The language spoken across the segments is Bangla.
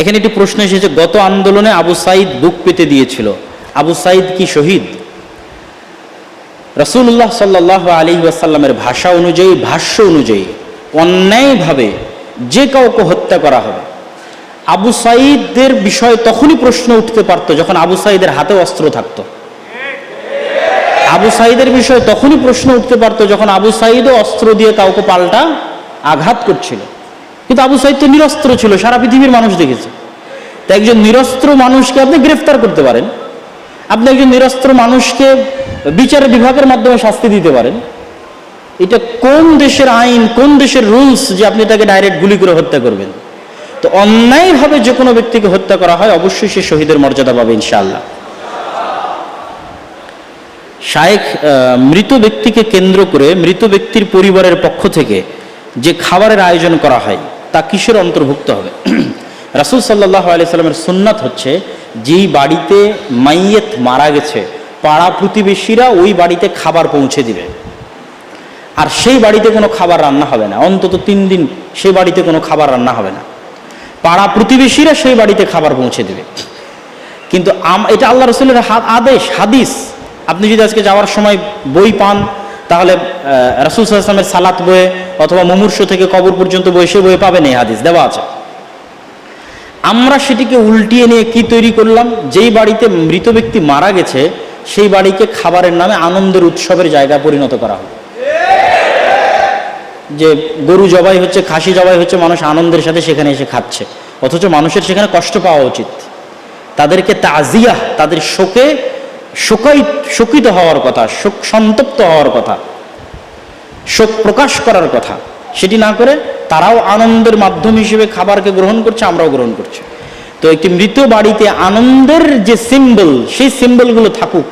এখানে একটি প্রশ্ন এসেছে, গত আন্দোলনে আবু সাঈদ বুক পেতে দিয়েছিল, আবু সাঈদ কি শহীদ? রাসূলুল্লাহ সাল্লাল্লাহু আলাইহি ওয়াসাল্লামের ভাষা অনুযায়ী, ভাষ্য অনুযায়ী অন্যায়ভাবে যে কাউকে হত্যা করা হবে, আবু সাঈদের বিষয়ে তখনই প্রশ্ন উঠতে পারত যখন আবু সাঈদের হাতে অস্ত্র থাকতো। আবু সাঈদের বিষয়ে তখনই প্রশ্ন উঠতে পারত যখন আবু সাঈদও অস্ত্র দিয়ে কাউকে পাল্টা আঘাত করছিল। কিন্তু আবু সাঈদ তো নিরস্ত্র ছিল, সারা পৃথিবীর মানুষ দেখেছে। তো একজন নিরস্ত্র মানুষকে আপনি গ্রেফতার করতে পারেন, আপনি একজন নিরস্ত্র মানুষকে বিচার বিভাগের মাধ্যমে শাস্তি দিতে পারেন। এটা কোন দেশের আইন, কোন দেশের রুলস যে আপনি তাকে ডাইরেক্ট গুলি করে হত্যা করবেন? তো অন্যায়ভাবে যে কোনো ব্যক্তিকে হত্যা করা হয়, অবশ্যই সে শহীদের মর্যাদা পাবে ইনশাআল্লাহ। শায়েখ, মৃত ব্যক্তিকে কেন্দ্র করে মৃত ব্যক্তির পরিবারের পক্ষ থেকে যে খাবারের আয়োজন করা হয় তা কিসের অন্তর্ভুক্ত হবে? রাসূল সাল্লাল্লাহু আলাইহি সাল্লামের সুন্নাত হচ্ছে, যেই বাড়িতে মাইয়েত মারা গেছে পাড়া প্রতিবেশীরা ওই বাড়িতে খাবার পৌঁছে দিবে, আর সেই বাড়িতে কোনো খাবার রান্না হবে না, অন্তত 3 দিন সেই বাড়িতে কোনো খাবার রান্না হবে না। পাড়া প্রতিবেশীরা সেই বাড়িতে খাবার পৌঁছে দেবে। কিন্তু এটা আল্লাহ রাসূলের আদেশ, হাদিস। আপনি যদি আজকে যাওয়ার সময় বই পান, তাহলে রাসূল সাল্লাল্লাহু আলাইহি ওয়াসাল্লামের সালাত বইয়ে অথবা মুমূর্ষু থেকে কবর পর্যন্ত বই, সে বইয়ে পাবেন এই হাদিস দেওয়া আছে। আমরা সেটিকে উল্টিয়ে নিয়ে কি তৈরি করলাম? যেই বাড়িতে মৃত ব্যক্তি মারা গেছে সেই বাড়িকে খাবারের নামে আনন্দের উৎসবের জায়গা পরিণত করা হবে। যে গরু জবাই হচ্ছে, খাসি জবাই হচ্ছে, মানুষ আনন্দের সাথে সেখানে এসে খাচ্ছে, অথচ মানুষের সেখানে কষ্ট পাওয়া উচিত। তাদেরকে তাজিয়া, তাদের শোকে শোকিত হওয়ার কথা, শোক সন্তপ্ত হওয়ার কথা, শোক প্রকাশ করার কথা, সেটি না করে তারাও আনন্দের মাধ্যম হিসেবে খাবারকে গ্রহণ করছে, আমরাও গ্রহণ করছি। তো একটি মৃত বাড়িতে আনন্দের যে সিম্বল, সেই সিম্বলগুলো থাকুক,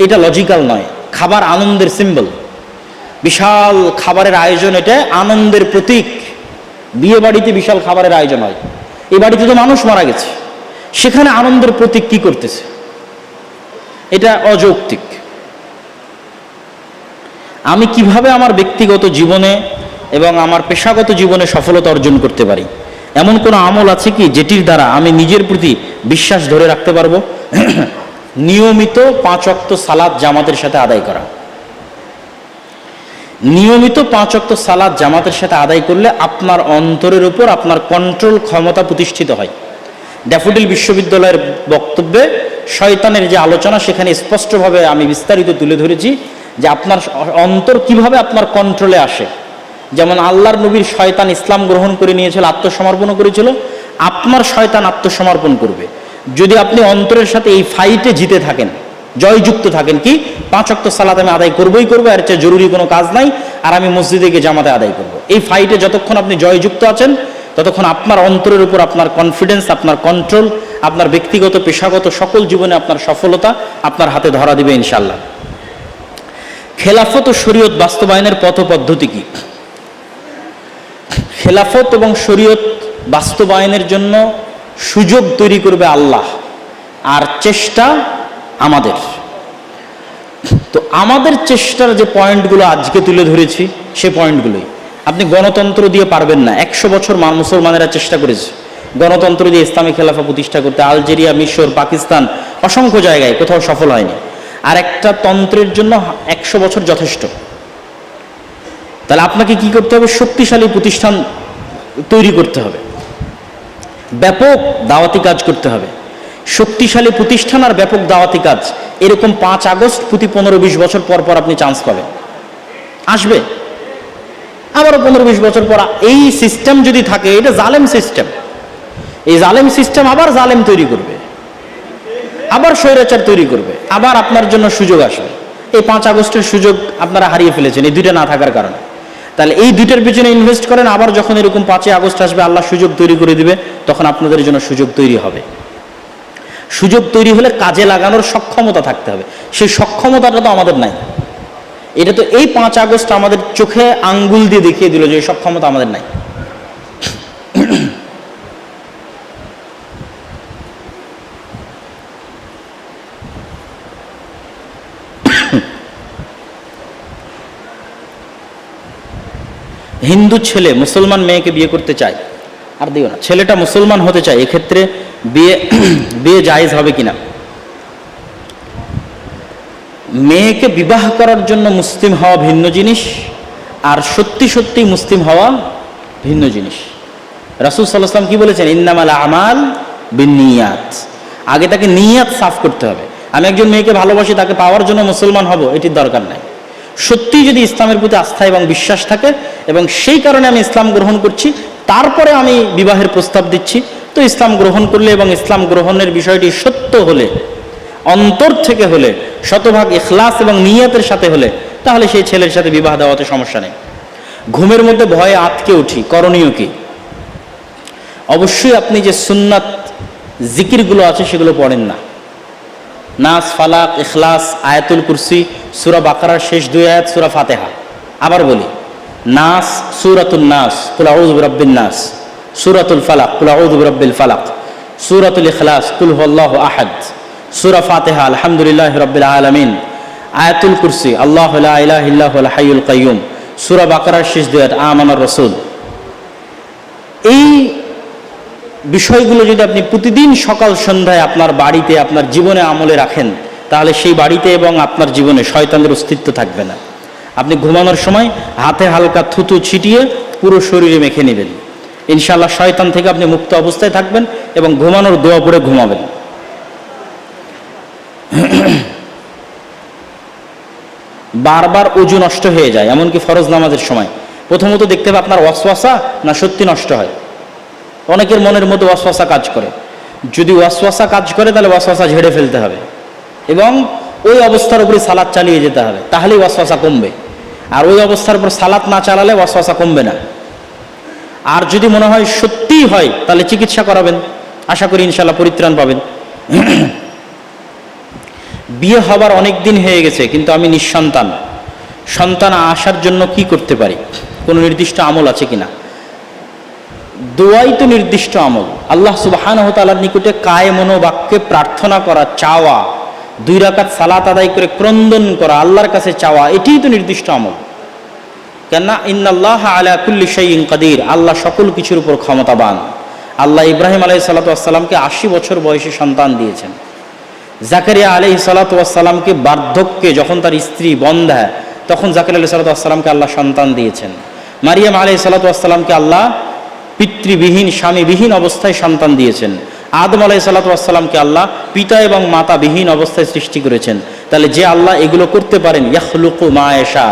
এটা লজিক্যাল নয়। খাবার আনন্দের সিম্বল, বিশাল খাবারের আয়োজন, এটা আনন্দের প্রতীক। বিয়ে বাড়িতে বিশাল খাবারের আয়োজন হয়, এই বাড়িতে তো মানুষ মারা গেছে, সেখানে আনন্দের প্রতীক কি করতেছে? এটা অযৌক্তিক। আমি কিভাবে আমার ব্যক্তিগত জীবনে এবং আমার পেশাগত জীবনে সফলতা অর্জন করতে পারি? এমন কোনো আমল আছে কি যেটির দ্বারা আমি নিজের প্রতি বিশ্বাস ধরে রাখতে পারবো? নিয়মিত 5 ওয়াক্ত সালাত জামাতের সাথে আদায় করা। নিয়মিত 5 ওয়াক্ত সালাত জামাতের সাথে আদায় করলে আপনার অন্তরের উপর আপনার কন্ট্রোল ক্ষমতা প্রতিষ্ঠিত হয়। ড্যাফোডিল বিশ্ববিদ্যালয়ের বক্তব্যে শয়তানের যে আলোচনা, সেখানে স্পষ্টভাবে আমি বিস্তারিত তুলে ধরেছি যে আপনার অন্তর কিভাবে আপনার কন্ট্রোলে আসে। যেমন আল্লাহর নবীর শয়তান ইসলাম গ্রহণ করে নিয়েছিল, আত্মসমর্পণও করেছিল, আপনার শয়তান আত্মসমর্পণ করবে যদি আপনি অন্তরের সাথে এই ফাইটে জিতে থাকেন, জয়যুক্ত থাকেন। কি 5 ওয়াক্ত সালাত আমি আদায় করবই করবো, এর চেয়ে জরুরি কোনো কাজ নাই, আর আমি মসজিদে গিয়ে জামাতে আদায় করবো। এই ফাইটে যতক্ষণ আপনি জয়যুক্ত আছেন, ততক্ষণ আপনার অন্তরের উপর আপনার কনফিডেন্স, আপনার কন্ট্রোল, আপনার ব্যক্তিগত পেশাগত সকল জীবনে আপনার সফলতা আপনার হাতে ধরা দিবে ইনশাআল্লাহ। খেলাফত ও শরীয়ত বাস্তবায়নের পথ পদ্ধতি কি? খেলাফত এবং শরীয়ত বাস্তবায়নের জন্য সুযোগ তৈরি করবে আল্লাহ, আর চেষ্টা আমাদের। তো আমাদের চেষ্টার যে পয়েন্টগুলো আজকে তুলে ধরেছি, সে পয়েন্টগুলোই। আপনি গণতন্ত্র দিয়ে পারবেন না। 100 বছর মুসলমানেরা চেষ্টা করেছে গণতন্ত্র দিয়ে ইসলামী খেলাফা প্রতিষ্ঠা করতে, আলজেরিয়া, মিশর, পাকিস্তান, অসংখ্য জায়গায়, কোথাও সফল হয়নি। আর একটা তন্ত্রের জন্য 100 বছর যথেষ্ট। তাহলে আপনাকে কি করতে হবে? শক্তিশালী প্রতিষ্ঠান তৈরি করতে হবে, ব্যাপক দাওয়াতি কাজ করতে হবে। শক্তিশালী প্রতিষ্ঠান আর ব্যাপক দাওয়াতি কাজ, এরকম 5 আগস্ট প্রতি 15-20 বছর পর পর আপনি চান্স পাবেন, আসবে। আবারও 15-20 বছর পর এই সিস্টেম যদি থাকে, এটা জালেম সিস্টেম, এই জালেম সিস্টেম আবার জালেম তৈরি করবে, আবার স্বৈরাচার তৈরি করবে, আবার আপনার জন্য সুযোগ আসবে। এই 5 আগস্টের সুযোগ আপনারা হারিয়ে ফেলেছেন এই 2টা না থাকার কারণে। তাহলে এই 2টার পিছনে ইনভেস্ট করেন, আবার যখন এরকম 5 আগস্ট আসবে, আল্লাহ সুযোগ তৈরি করে দিবে, তখন আপনাদের জন্য সুযোগ তৈরি হবে। সুযোগ তৈরি হলে কাজে লাগানোর সক্ষমতা থাকতে হবে, সেই সক্ষমতাটা তো আমাদের নাই। এটা তো এই 5 আগস্ট আমাদের চোখে আঙ্গুল দিয়ে দেখিয়ে দিল যে এই সক্ষমতা আমাদের নাই। হিন্দু ছেলে মুসলমান মেয়েকে বিয়ে করতে চায়, আর দিও না। ছেলেটা মুসলমান হতে চায়, এক্ষেত্রে বিয়ে বিয়ে জায়েজ হবে কিনা? মেয়েকে বিবাহ করার জন্য মুসলিম হওয়া ভিন্ন জিনিস, আর সত্যি সত্যি মুসলিম হওয়া ভিন্ন জিনিস। রাসূল সাল্লাল্লাহু আলাইহি ওয়াসাল্লাম কি বলেছেন? ইন্নামাল আমাল বিন্নিয়াত। আগে তাকে নিয়াত সাফ করতে হবে। আমি একজন মেয়েকে ভালোবাসি, তাকে পাওয়ার জন্য মুসলমান হব, এটির দরকার নাই। সত্যি যদি ইসলামের প্রতি আস্থা এবং বিশ্বাস থাকে এবং সেই কারণে আমি ইসলাম গ্রহণ করছি, তারপরে আমি বিবাহের প্রস্তাব দিচ্ছি, তো ইসলাম গ্রহণ করলে এবং ইসলাম গ্রহণের বিষয়টি সত্য হলে, অন্তর থেকে হলে, শতভাগ ইখলাস এবং নিয়তের সাথে হলে, তাহলে সেই ছেলের সাথে বিবাহ দেওয়াতে সমস্যা নেই। ঘুমের মধ্যে ভয়ে আটকে উঠি, করণীয় কি? অবশ্যই আপনি যে সুন্নাত জিকিরগুলো আছে সেগুলো পড়েন না। নাস, ফালাক, ইখলাস, আয়াতুল কুরসি, সূরা বাকারার শেষ 2 আয়াত, সূরা ফাতিহা। আবার বলি, নাস, সূরাতুন নাস, কুল আউযু বিরাব্বিন নাস, সূরাতুল ফালাক, কুল আউযু বিরাব্বিল ফালাক, সূরাতুল ইখলাস, কুল হুয়াল্লাহু আহাদ, সূরা ফাতিহা, আলহামদুলিল্লাহি রাব্বিল আলামিন, আয়াতুল কুরসি, আল্লাহু লা ইলাহা ইল্লা হুয়াল হাইয়ুল কাইয়্যুম, সূরা বাকারার শেষ 2 আয়াত, আমানার রাসূল। এই বিষয়গুলো যদি আপনি প্রতিদিন সকাল সন্ধ্যায় আপনার বাড়িতে, আপনার জীবনে আমলে রাখেন, তাহলে সেই বাড়িতে এবং আপনার জীবনে শয়তানের অস্তিত্ব থাকবে না। আপনি ঘুমানোর সময় হাতে হালকা থুতু ছিটিয়ে পুরো শরীরে মেখে নেবেন, ইনশাআল্লাহ শয়তান থেকে আপনি মুক্ত অবস্থায় থাকবেন এবং ঘুমানোর দোয়া পড়ে ঘুমাবেন। বারবার ওযু নষ্ট হয়ে যায়, এমনকি ফরজ নামাজের সময়। প্রথমত দেখতে হবে আপনার ওয়াসওয়াসা না সত্যি নষ্ট হয়। অনেকের মনের মধ্যে ওয়াসওয়াসা কাজ করে। যদি ওয়াসওয়াসা কাজ করে তাহলে ওয়াসওয়াসা ঝেড়ে ফেলতে হবে এবং ওই অবস্থার উপরে সালাত চালিয়ে যেতে হবে, তাহলেই ওয়াসওয়াসা কমবে। আর ওই অবস্থার উপর সালাত না চালালে ওয়াসওয়াসা কমবে না। আর যদি মনে হয় সত্যিই হয়, তাহলে চিকিৎসা করাবেন, আশা করি ইনশাআল্লাহ পরিত্রাণ পাবেন। বিয়ে হবার অনেক দিন হয়ে গেছে, কিন্তু আমি নিঃসন্তান। সন্তান আসার জন্য কি করতে পারি? কোনো নির্দিষ্ট আমল আছে কিনা? দোয়াই তো নির্দিষ্ট আমল। আল্লাহ সুবহানাহু ওয়া তাআলার নিকটে কায়ে মনোবাক্যে প্রার্থনা করা, চাওয়া, 2 রাকাত সালাত আদায় করে ক্রন্দন করা, আল্লাহর কাছে চাওয়া, এটিই তো নির্দিষ্ট আমল। কেননা ইন্নাল্লাহা আলা কুল্লি শাইইন কাদির, আল্লাহ সকল কিছুর উপর ক্ষমতাবান। আল্লাহ ইব্রাহিম আলাইহিস সালাতু ওয়াস সালামকে 80 বছর বয়সে সন্তান দিয়েছেন। জাকারিয়া আলাইহিস সালাতু ওয়াস সালামকে বার্ধক্যে, যখন তার স্ত্রী বন্ধ্যা, তখন জাকারিয়া আলাইহিস সালাতু ওয়াস সালামকে আল্লাহ সন্তান দিয়েছেন। মারিয়াম আলাইহিস সালাতু ওয়াস সালামকে আল্লাহ পিতৃবিহীন, স্বামীবিহীন অবস্থায় সন্তান দিয়েছেন। আদম আলাইহিস সালাতু ওয়াস সালামকে আল্লাহ পিতা এবং মাতাবিহীন অবস্থায় সৃষ্টি করেছেন। তাহলে যে আল্লাহ এগুলো করতে পারেন, ইয়াখলুকু মা ইয়াশা,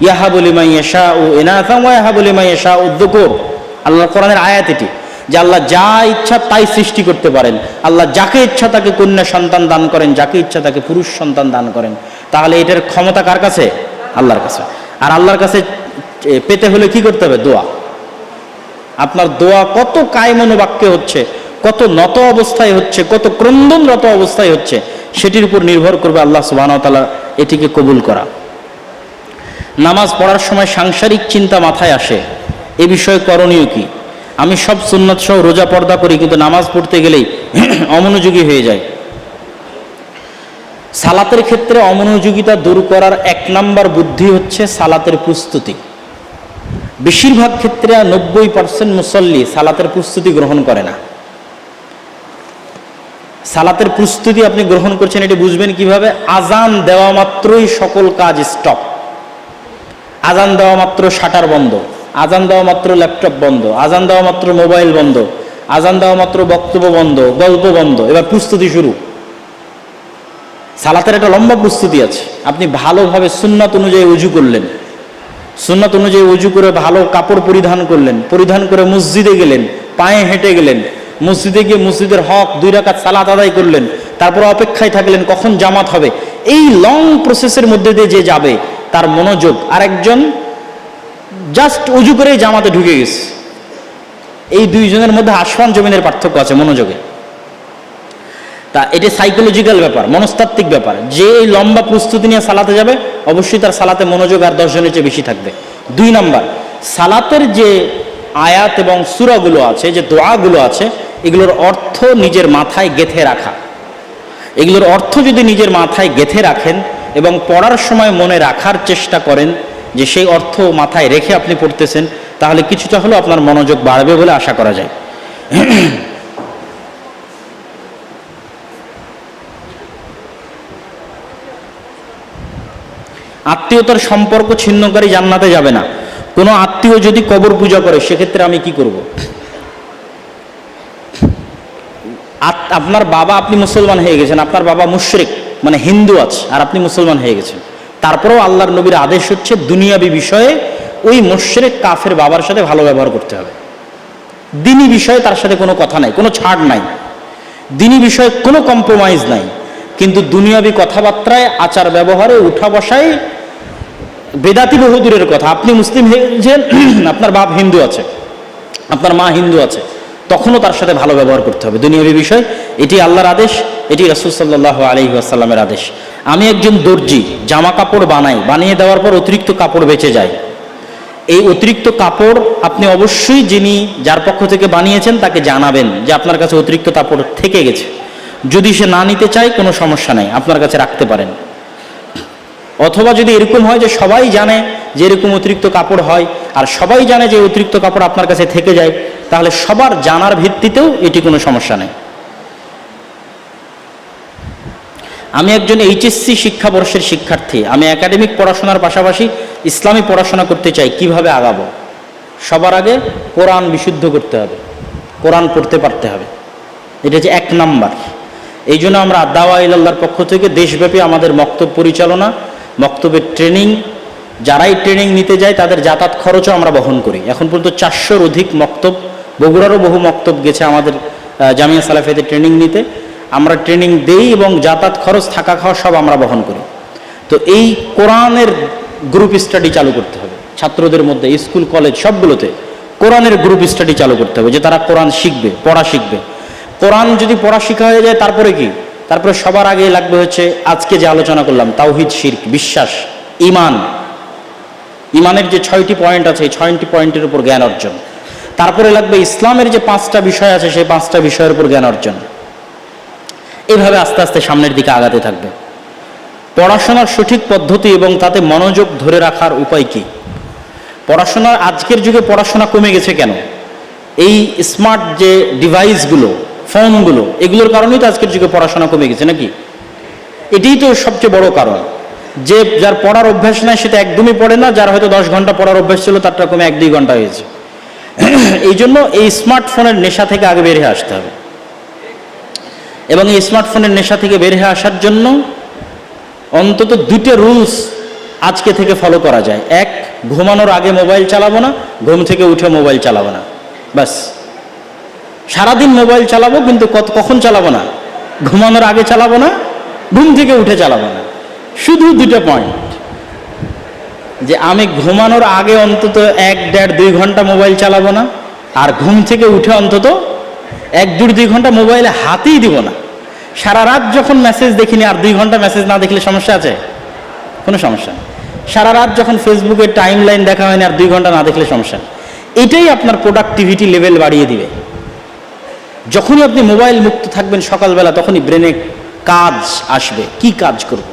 ইয়াহাবু লিমান ইয়াশাউ ইনাসা ওয়া ইয়াহাবু লিমান ইয়াশাউ যুকুর, আল্লাহর কোরআনের আয়াত এটি, যে আল্লাহ যা ইচ্ছা তাই সৃষ্টি করতে পারেন। আল্লাহ যাকে ইচ্ছা তাকে কন্যা সন্তান দান করেন, যাকে ইচ্ছা তাকে পুরুষ সন্তান দান করেন। তাহলে এটার ক্ষমতা কার কাছে? আল্লাহর কাছে। আর আল্লাহর কাছে পেতে হলে কি করতে হবে? দোয়া। আপনার দোয়া কত কায়মনো বাক্যে হচ্ছে, কত নত অবস্থায় হচ্ছে, কত ক্রন্দনরত অবস্থায় হচ্ছে, সেটির উপর নির্ভর করবে আল্লাহ সুবহানাহু ওয়া তাআলা এটিকে কবুল করা। নামাজ পড়ার সময় সাংসারিক চিন্তা মাথায় আসে, এ বিষয়ে করণীয় কি? আমি সব সুন্নাত সহ রোজা পর্দা করি, কিন্তু নামাজ পড়তে গেলেই অমনোযোগী হয়ে যায়। সালাতের ক্ষেত্রে অমনোযোগিতা দূর করার 1 নম্বর বুদ্ধি হচ্ছে সালাতের প্রস্তুতি। বেশিরভাগ ক্ষেত্রে 90% মুসল্লি সালাতের প্রস্তুতি গ্রহণ করে না। সালাতের প্রস্তুতি আপনি গ্রহণ করছেন, এটি বুঝবেন কিভাবে? আজান দেওয়া মাত্রই সকল কাজ স্টপ। আজান দেওয়া মাত্র শাটার বন্ধ, আজান দেওয়া মাত্র ল্যাপটপ বন্ধ, আজান দেওয়া মাত্র মোবাইল বন্ধ, আজান দেওয়া মাত্র বক্তব্য বন্ধ, গল্প বন্ধ, এবার প্রস্তুতি শুরু। সালাতের একটা লম্বা প্রস্তুতি আছে। আপনি ভালোভাবে সুন্নাত অনুযায়ী ওযু করলেন, সুন্নাত অনুযায়ী ওযু করে ভালো কাপড় পরিধান করলেন, পরিধান করে মসজিদে গেলেন, পায়ে হেঁটে গেলেন, মসজিদে গিয়ে মসজিদের হক 2 রাকাত সালাত আদায় করলেন, তারপর অপেক্ষায় থাকলেন কখন জামাত হবে। এই লং প্রসেসের মধ্যে দিয়ে যে যাবে, তার মনোযোগ। আর একজন জাস্ট ওযু করেই জামাতে ঢুকে গেছে, এই 2 জনের মধ্যে আসমান জমিনের পার্থক্য আছে মনোযোগে। তা এটা সাইকোলজিক্যাল ব্যাপার, মনস্তাত্ত্বিক ব্যাপার। যে এই লম্বা প্রস্তুতি নিয়ে সালাতে যাবে, অবশ্যই তার সালাতে মনোযোগ আর 10 জনের চেয়ে বেশি থাকবে। 2 নম্বর, সালাতের যে আয়াত এবং সূরাগুলো আছে, যে দোয়াগুলো আছে, এগুলোর অর্থ নিজের মাথায় গেঁথে রাখা। এগুলোর অর্থ যদি নিজের মাথায় গেঁথে রাখেন এবং পড়ার সময় মনে রাখার চেষ্টা করেন যে সেই অর্থ মাথায় রেখে আপনি পড়তেছেন, তাহলে কিছুটা হলেও আপনার মনোযোগ বাড়বে বলে আশা করা যায়। আত্মীয়তার সম্পর্ক ছিন্নকারী জান্নাতে যাবে না। কোনো আত্মীয় যদি কবর পূজা করে সেক্ষেত্রে আমি কি করব? আপনার বাবা, আপনি মুসলমান হয়ে গেছেন, আপনার বাবা মুশরিক মানে হিন্দু আছে আর আপনি মুসলমান হয়ে গেছেন, তারপরেও আল্লাহর নবীর আদেশ হচ্ছে দুনিয়াবি বিষয়ে ওই মুশরিক কাফের বাবার সাথে ভালো ব্যবহার করতে হবে। দ্বীনি বিষয়ে তার সাথে কোনো কথা নাই, কোনো ছাড় নাই, দ্বীনি বিষয়ে কোনো কম্প্রোমাইজ নাই, কিন্তু দুনিয়াবি কথাবার্তায়, আচার ব্যবহারে, উঠা বসায় বেদাতি বহুদূরের কথা। আপনি মুসলিম হয়েছেন, আপনার বাপ হিন্দু আছে, আপনার মা হিন্দু আছে, তখনও তার সাথে ভালো ব্যবহার করতে হবে। দুনিয়াবি বিষয়, এটি আল্লাহর আদেশ, এটি রাসূল সাল্লাল্লাহু আলাইহি ওয়াসাল্লামের আদেশ। আমি একজন দর্জি, জামা কাপড় বানাই, বানিয়ে দেওয়ার পর অতিরিক্ত কাপড় বেঁচে যায়। এই অতিরিক্ত কাপড় আপনি অবশ্যই যিনি যার পক্ষ থেকে বানিয়েছেন তাকে জানাবেন যে আপনার কাছে অতিরিক্ত কাপড় থেকে গেছে। যদি সে না নিতে চায় কোনো সমস্যা নাই, আপনার কাছে রাখতে পারেন। অথবা যদি এরকম হয় যে সবাই জানে যে এরকম অতিরিক্ত কাপড় হয় আর সবাই জানে যে অতিরিক্ত কাপড় আপনার কাছে থেকে যায়, তাহলে সবার জানার ভিত্তিতেও এটি কোনো সমস্যা নেই। আমি একজন এইচএসসি শিক্ষাবর্ষের শিক্ষার্থী, আমি একাডেমিক পড়াশোনার পাশাপাশি ইসলামী পড়াশোনা করতে চাই, কিভাবে আগাবো? সবার আগে কোরআন বিশুদ্ধ করতে হবে, কোরআন পড়তে পারতে হবে, এটা হচ্ছে 1 নাম্বার। এই জন্য আমরা দাওয়া ইলাল্লাহর পক্ষ থেকে দেশব্যাপী আমাদের মক্তব পরিচালনা, মক্তবের ট্রেনিং, যারাই ট্রেনিং নিতে যায় তাদের যাতায়াত খরচও আমরা বহন করি। এখন পর্যন্ত 400-র অধিক মক্তব, বগুড়ারও বহু মক্তব গেছে আমাদের জামিয়া সালাফিয়াতে ট্রেনিং নিতে। আমরা ট্রেনিং দেই এবং যাতায়াত খরচ, থাকা খাওয়া সব আমরা বহন করি। তো এই কোরআনের গ্রুপ স্টাডি চালু করতে হবে ছাত্রদের মধ্যে, স্কুল কলেজ সবগুলোতে কোরআনের গ্রুপ স্টাডি চালু করতে হবে, যে তারা কোরআন শিখবে, পড়া শিখবে। কোরআন যদি পড়া শিখা হয়ে যায় তারপরে কি? তারপরে সবার আগে লাগবে হচ্ছে আজকে যে আলোচনা করলাম তাওহীদ, শিরক, বিশ্বাস, ঈমান। ঈমানের যে 6টি পয়েন্ট আছে, এই 6টি পয়েন্টের উপর জ্ঞান অর্জন। তারপরে লাগবে ইসলামের যে 5টা বিষয় আছে, সেই 5টা বিষয়ের উপর জ্ঞান অর্জন। এইভাবে আস্তে আস্তে সামনের দিকে আগাতে থাকবে। পড়াশোনার সঠিক পদ্ধতি এবং তাতে মনোযোগ ধরে রাখার উপায় কি? পড়াশোনার আজকের যুগে পড়াশোনা কমে গেছে কেন? এই স্মার্ট যে ডিভাইসগুলো, ফোনগুলো, এগুলোর কারণেই তো আজকের যুগে পড়াশোনা কমে গেছে নাকি? এটাই তো সবচেয়ে বড় কারণ। যে যার পড়ার অভ্যাস নাই সেটা একদমই পড়ে না, যার হয়তো 10 ঘন্টা পড়ার অভ্যাস ছিল তারটা কমে 1-2 ঘন্টা হয়েছে। এই জন্য এই স্মার্টফোনের নেশা থেকে আগে বের হয়ে আসতে হবে। এবং এই স্মার্টফোনের নেশা থেকে বের হয়ে আসার জন্য অন্তত 2টা রুলস আজকে থেকে ফলো করা যায়। 1, ঘুমানোর আগে মোবাইল চালাবো না, ঘুম থেকে উঠে মোবাইল চালাবো না, ব্যাস। সারাদিন মোবাইল চালাবো, কিন্তু কখন চালাবো না? ঘুমানোর আগে চালাবো না, ঘুম থেকে উঠে চালাবো না। শুধু 2টা পয়েন্ট, যে আমি ঘুমানোর আগে অন্তত 1-1.5-2 ঘন্টা মোবাইল চালাবো না, আর ঘুম থেকে উঠে অন্তত 1-2 ঘন্টা মোবাইলে হাতেই দিব না। সারা রাত যখন মেসেজ দেখিনি আর 2 ঘন্টা মেসেজ না দেখলে সমস্যা আছে? কোনো সমস্যা নেই। সারা রাত যখন ফেসবুকের টাইম লাইন দেখা হয়নি আর 2 ঘন্টা না দেখলে সমস্যা নেই। এটাই আপনার প্রোডাক্টিভিটি লেভেল বাড়িয়ে দিবে। যখনই আপনি মোবাইল মুক্ত থাকবেন সকালবেলা, তখনই ব্রেনে কাজ আসবে। কি কাজ করব?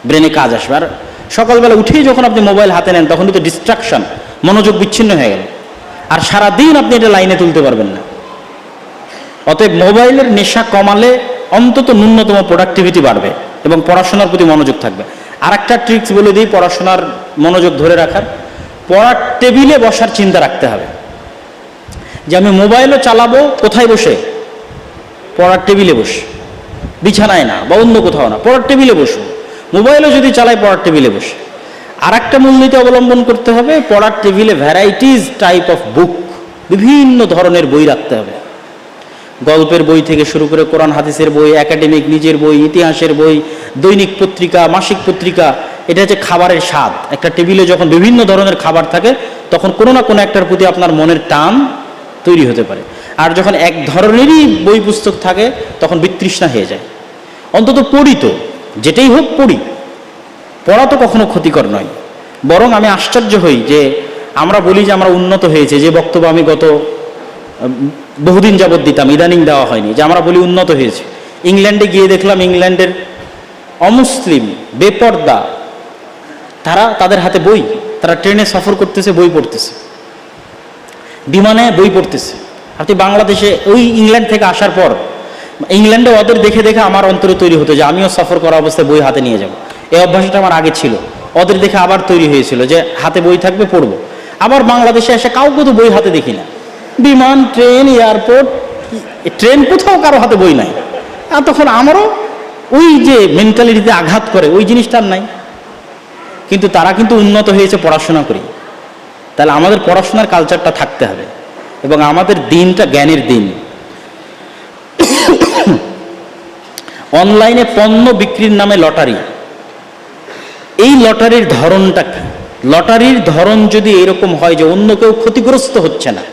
ব্রেনে কাজ আসবে। আর সকালবেলা উঠেই যখন আপনি মোবাইল হাতে নেন তখনই তো ডিস্ট্রাকশন, মনোযোগ বিচ্ছিন্ন হয়ে গেল, আর সারাদিন আপনি এটা লাইনে তুলতে পারবেন না। অতএব মোবাইলের নেশা কমালে অন্তত ন্যূনতম প্রোডাক্টিভিটি বাড়বে এবং পড়াশোনার প্রতি মনোযোগ থাকবে। আর একটা ট্রিক্স বলে দিই পড়াশোনার মনোযোগ ধরে রাখার। পড়ার টেবিলে বসার চিন্তা রাখতে হবে, যে আমি মোবাইলও চালাবো কোথায় বসে? পড়ার টেবিলে বসে, বিছানায় না বা অন্য কোথাও না, পড়ার টেবিলে বসবো। মোবাইলও যদি চালাই পড়ার টেবিলে বসে। আর একটা মূলনীতি অবলম্বন করতে হবে, পড়ার টেবিলে ভ্যারাইটিস টাইপ অফ বুক, বিভিন্ন ধরনের বই রাখতে হবে। গল্পের বই থেকে শুরু করে কোরআন হাদিসের বই, একাডেমিক নিজের বই, ইতিহাসের বই, দৈনিক পত্রিকা, মাসিক পত্রিকা। এটা হচ্ছে খাবারের স্বাদ। একটা টেবিলে যখন বিভিন্ন ধরনের খাবার থাকে তখন কোনো না কোনো একটার প্রতি আপনার মনের টান তৈরি হতে পারে। আর যখন এক ধরনেরই বই পুস্তক থাকে তখন বিতৃষ্ণা হয়ে যায়। অন্তত পড়ি তো, যেটাই হোক পড়ি। পড়া তো কখনো ক্ষতিকর নয়, বরং আমি আশ্চর্য হই যে আমরা বলি যে আমরা উন্নত হয়েছে, যে বক্তব্য আমি গত বহুদিন যাবৎ দিতাম, ইদানিং দেওয়া হয়নি, যে আমরা বলি উন্নত হয়েছে। ইংল্যান্ডে গিয়ে দেখলাম ইংল্যান্ডের অমুসলিম বেপর্দা, তাদের হাতে বই, তারা ট্রেনে সফর করতেছে, বই পড়তেছে, বিমানে বই পড়তেছে। আপনি বাংলাদেশে ওই ইংল্যান্ড থেকে আসার পর ইংল্যান্ডে ওদের দেখে দেখে আমার অন্তরে তৈরি হতো যে আমিও সফর করা অবস্থায় বই হাতে নিয়ে যাব। এই অভ্যাসটা আমার আগে ছিল, ওদের দেখে আবার তৈরি হয়েছিল যে হাতে বই থাকবে, পড়বো। আবার বাংলাদেশে এসে কাউকে তো বই হাতে দেখি না, বিমান, ট্রেন, এয়ারপোর্ট, ট্রেন, কোথাও কারো হাতে বই নাই। আর তখন আমারও ওই যে মেন্টালিটিতে আঘাত করে ওই জিনিসটা আর নাই। কিন্তু তারা কিন্তু উন্নত হয়েছে পড়াশোনা করি। তাহলে আমাদের পড়াশোনার কালচারটা থাকতে হবে এবং আমাদের দিনটা জ্ঞানের দিন। অনলাইনে পণ্য বিক্রির নামে লটারি, এই লটারির ধরনটা কি? লটারির ধরন যদি এরকম হয় যে অন্য কেউ ক্ষতিগ্রস্ত হচ্ছে না,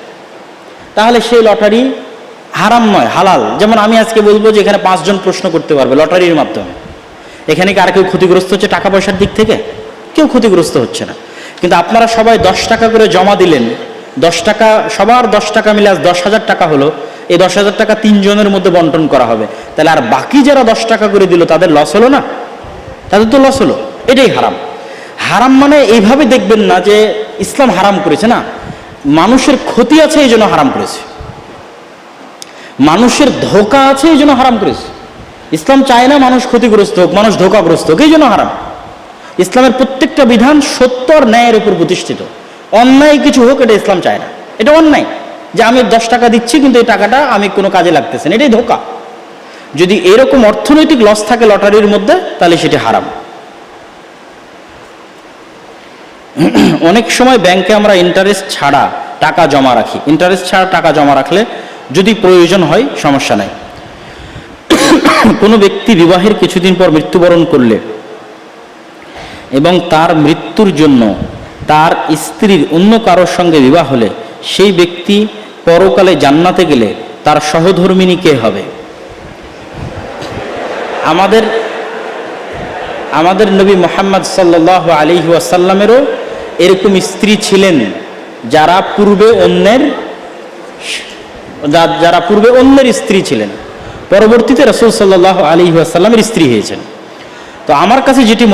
তাহলে সেই লটারি হারাম নয়, হালাল। যেমন আমি আজকে বলবো যে এখানে 5 জন প্রশ্ন করতে পারবে লটারির মাধ্যমে। এখানে কি আর কেউ ক্ষতিগ্রস্ত হচ্ছে টাকা পয়সার দিক থেকে? কেউ ক্ষতিগ্রস্ত হচ্ছে না। কিন্তু আপনারা সবাই 10 টাকা করে জমা দিলেন, 10 টাকা, সবার 10 টাকা মিলে আজ 10,000 টাকা হলো। এই 10,000 টাকা 3 জনের মধ্যে বন্টন করা হবে। তাহলে আর বাকি যারা 10 টাকা করে দিল তাদের লস হলো না? তাদের তো লস হলো। এটাই হারাম। হারাম মানে এইভাবে দেখবেন না যে ইসলাম হারাম করেছে, না, মানুষের ক্ষতি আছে এই জন্য হারাম করেছে, মানুষের ধোঁকা আছে এই জন্য হারাম করেছে। ইসলাম চায় না মানুষ ক্ষতিগ্রস্ত হোক, মানুষ ধোঁকাগ্রস্ত হোক, এই জন্য হারাম। ইসলামের প্রত্যেকটা বিধান সত্য আর ন্যায়ের উপর প্রতিষ্ঠিত। অন্যায় কিছু হোক এটা ইসলাম চায় না। এটা অন্যায় যে আমি 10 টাকা দিচ্ছি কিন্তু এই টাকাটা আমি কোনো কাজে লাগতেছে না, এটাই ধোঁকা। যদি এরকম অর্থনৈতিক লস থাকে লটারির মধ্যে তাহলে সেটা হারাম। অনেক সময় ব্যাংকে আমরা ইন্টারেস্ট ছাড়া টাকা জমা রাখি। ইন্টারেস্ট ছাড়া টাকা জমা রাখলে যদি প্রয়োজন হয় সমস্যা নাই। কোনো ব্যক্তি বিবাহের কিছুদিন পর মৃত্যুবরণ করলে এবং তার মৃত্যুর জন্য তার স্ত্রীর অন্য কারোর সঙ্গে বিবাহ হলে সেই ব্যক্তি পরকালে জান্নাতে গেলে তার সহধর্মিণী কে হবে? আমাদের নবী মুহাম্মদ সাল্লাল্লাহু আলাইহি ওয়াসাল্লামেরও এরকম স্ত্রী ছিলেন যারা পূর্বে অন্যের স্ত্রী ছিলেন, পরবর্তীতে রাসূল সাল্লাল্লাহু আলাইহি ওয়াসাল্লামের স্ত্রী হয়েছেন। তো আমার কাছে যেটি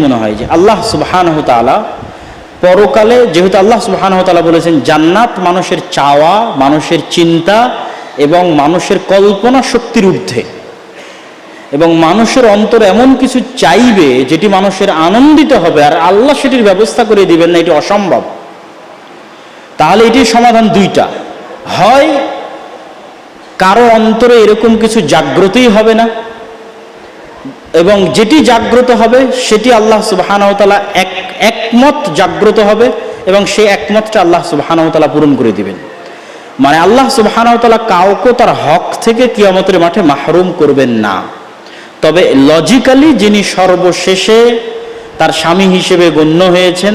মনে হয় যে আল্লাহ সুবহানাহু ওয়া তাআলা পরকালে, যেহেতু আল্লাহ সুবহানাহু ওয়া তাআলা বলেছেন জান্নাত মানুষের চাওয়া, মানুষের চিন্তা এবং মানুষের কল্পনা শক্তির ঊর্ধ্বে, এবং মানুষের অন্তর এমন কিছু চাইবে যেটি মানুষের আনন্দিত হবে, আর আল্লাহ সেটির ব্যবস্থা করে দিবেন না, এটি অসম্ভব। তাহলে এটির সমাধান দুইটা, হয় কারো অন্তরে এরকম কিছু জাগ্রতই হবে না, এবং যেটি জাগ্রত হবে সেটি আল্লাহ সুবহানাহু ওয়া তাআলা একমত জাগ্রত হবে এবং সেই একমতটা আল্লাহ সুবহানাহু ওয়া তাআলা পূরণ করে দিবেন। মানে আল্লাহ সুবহানাহু ওয়া তাআলা কাউকে তার হক থেকে কিয়ামতের মাঠে মাহরুম করবেন না। তবে লজিক্যালি যিনি সর্বশেষে তার স্বামী হিসেবে গণ্য হয়েছেন,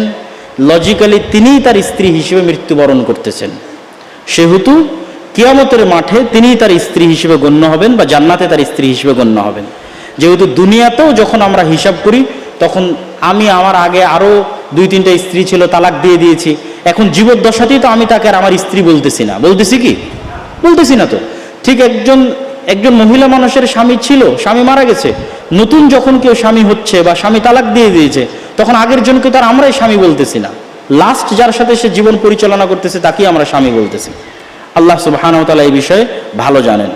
লজিক্যালি তিনিই তার স্ত্রী হিসেবে মৃত্যুবরণ করতেছেন, সেহেতু কিয়ামতের মাঠে তিনিই তার স্ত্রী হিসেবে গণ্য হবেন বা জান্নাতে তার স্ত্রী হিসেবে গণ্য হবেন। যেহেতু দুনিয়াতেও যখন আমরা হিসাব করি তখন আমার আগে আরও 2-3টা স্ত্রী ছিল, তালাক দিয়ে দিয়েছি, এখন জীবদ্দশাতেই তো আমি তাকে আর আমার স্ত্রী বলতেছি না, বলতেছি না তো। ঠিক একজন মহিলা মানুষের স্বামী ছিল, স্বামী মারা গেছে, নতুন যখন কেউ স্বামী হচ্ছে বা স্বামী তালাক দিয়ে দিয়েছে তখন আগের জনকে তো আর আমরাই স্বামী বলতেছি না, লাস্ট যার সাথে সে জীবন পরিচালনা করতেছে তাকেই আমরা স্বামী বলতেছি। আল্লাহ সুবহানাহু ওয়া তাআলা এই বিষয়ে ভালো জানেন।